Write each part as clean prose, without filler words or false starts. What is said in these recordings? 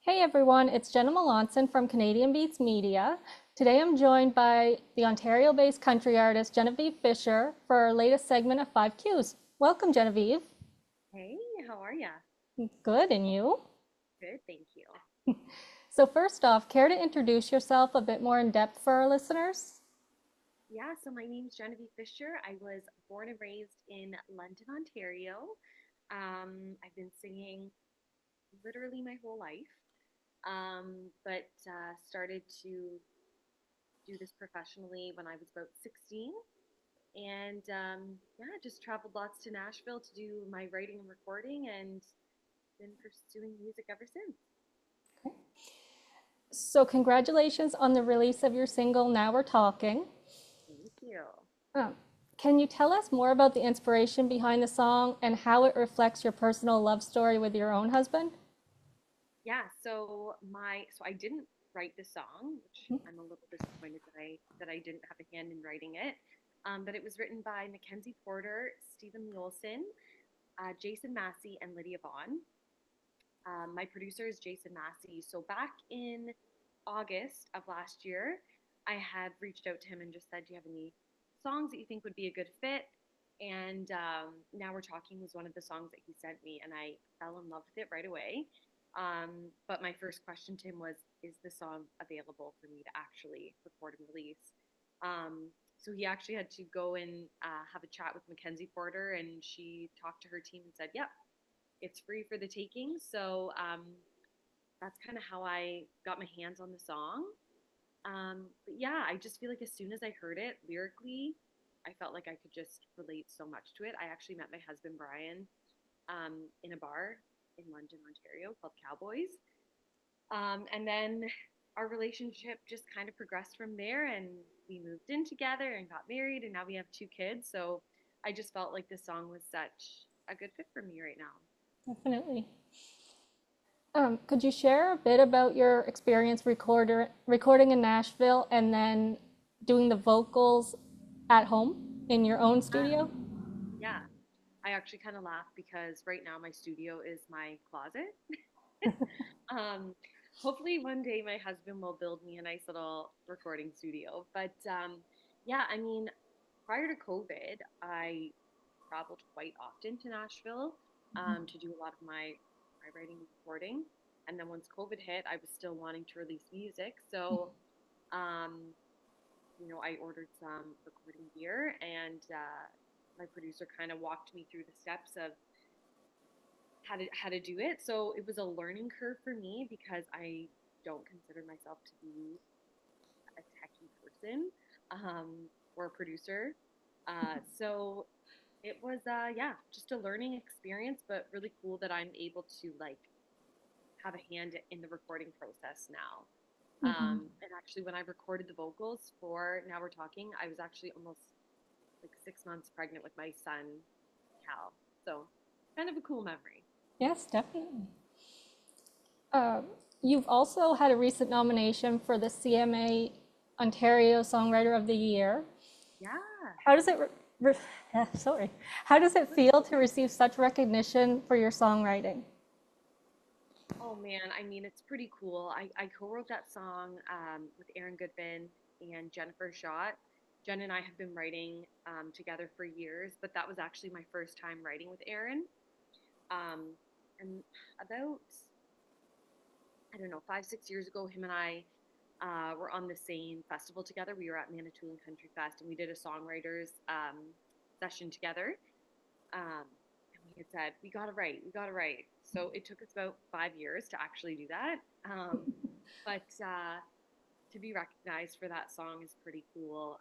Hey everyone, it's Jenna Olsen from Canadian Beats Media. Today I'm joined by the Ontario-based country artist Genevieve Fisher for our latest segment of 5 Qs. Welcome, Genevieve. Hey, how are ya? Good, and you? Good, thank you. So first off, care to introduce yourself a bit more in depth for our listeners? Yeah, so my name's Genevieve Fisher. I was born and raised in London, Ontario. I've been singing literally my whole life, but started to do this professionally when I was about 16. And yeah, just traveled lots to Nashville to do my writing and recording and been pursuing music ever since. So congratulations on the release of your single, Now We're Talking. Thank you. Um, can you tell us more about the inspiration behind the song and how it reflects your personal love story with your own husband? Yeah, so I didn't write the song, which I'm a little disappointed that I didn't have a hand in writing it. But it was written by Mackenzie Porter, Lee Olsen, Jason Massey, and Lydia Vaughan. My producer is Jason Massey. So back in August of last year, I had reached out to him and just said, "Do you have any songs that you think would be a good fit?" And Now We're Talking was one of the songs that he sent me, and I fell in love with it right away. But my first question to him was, "Is the song available for me to actually record and release?" So he actually had to go and have a chat with Mackenzie Porter, and she talked to her team and said, "Yep, it's free for the taking." So that's kind of how I got my hands on the song. But yeah, I just feel like as soon as I heard it lyrically, I felt like I could just relate so much to it. I actually met my husband Brian in a bar in London, Ontario called Cowboys. And then our relationship just kind of progressed from there, and we moved in together and got married, and now we have two kids. So I just felt like this song was such a good fit for me right now. Definitely. Could you share a bit about your experience recording in Nashville and then doing the vocals at home in your own studio? Yeah, I actually kind of laugh because right now my studio is my closet. um, Hopefully one day my husband will build me a nice little recording studio. But yeah, I mean, prior to COVID, I traveled quite often to Nashville to do a lot of my writing and recording. And then once COVID hit, I was still wanting to release music. So, um, I ordered some recording gear, and my producer kind of walked me through the steps of how to do it. So it was a learning curve for me because I don't consider myself to be a techie person or a producer. So it was yeah, just a learning experience, but really cool that I'm able to like have a hand in the recording process now. And actually, when I recorded the vocals for Now We're Talking, I was actually almost like 6 months pregnant with my son, Cal. So kind of a cool memory. Yes, definitely. Uh, you've also had a recent nomination for the CMA Ontario Songwriter of the Year. Yeah. How does it sorry. How does it feel to receive such recognition for your songwriting? Oh man, I mean, it's pretty cool. I co-wrote that song with Aaron Goodman and Jennifer Schott. Jen and I have been writing together for years, but that was actually my first time writing with Aaron. Um, and about, I don't know, 5, 6 years ago, him and I were on the same festival together. We were at Manitoulin Country Fest, and we did a songwriters session together. Um, and we had said, we got to write. So it took us about 5 years to actually do that. But to be recognized for that song is pretty cool.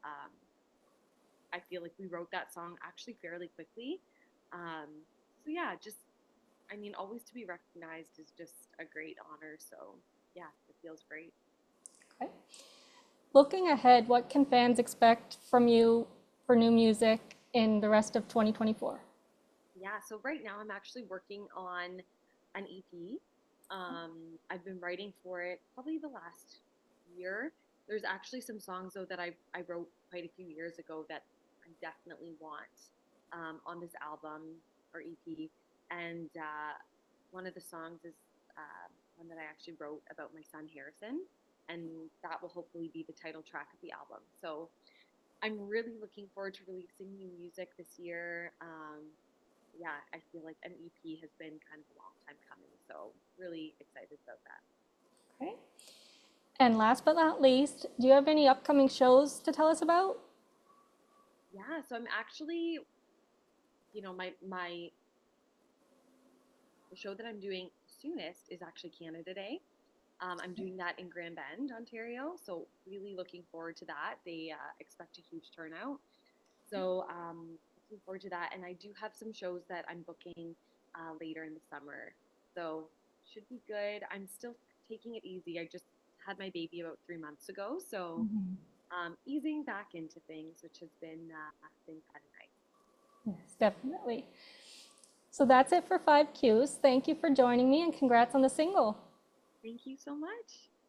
I feel like we wrote that song actually fairly quickly. Um, so yeah, just, I mean, always to be recognized is just a great honor. So yeah, it feels great. Okay. Looking ahead, what can fans expect from you for new music in the rest of 2024? Yeah, so right now I'm actually working on an EP. I've been writing for it probably the last year. There's actually some songs though that I wrote quite a few years ago that I definitely want on this album or EP. And one of the songs is one that I actually wrote about my son Harrison, and that will hopefully be the title track of the album. So I'm really looking forward to releasing new music this year. Yeah, I feel like an EP has been kind of a long time coming, so really excited about that. Okay. And last but not least, do you have any upcoming shows to tell us about? Yeah, so I'm actually, my the show that I'm doing soonest is actually Canada Day. I'm doing that in Grand Bend, Ontario, so really looking forward to that. They expect a huge turnout, so looking forward to that. And I do have some shows that I'm booking later in the summer, so should be good. I'm still taking it easy. I just had my baby about 3 months ago, so Mhm. easing back into things, which has been kind of nice. Yes, definitely. So that's it for 5 Qs. Thank you for joining me and congrats on the single. Thank you so much.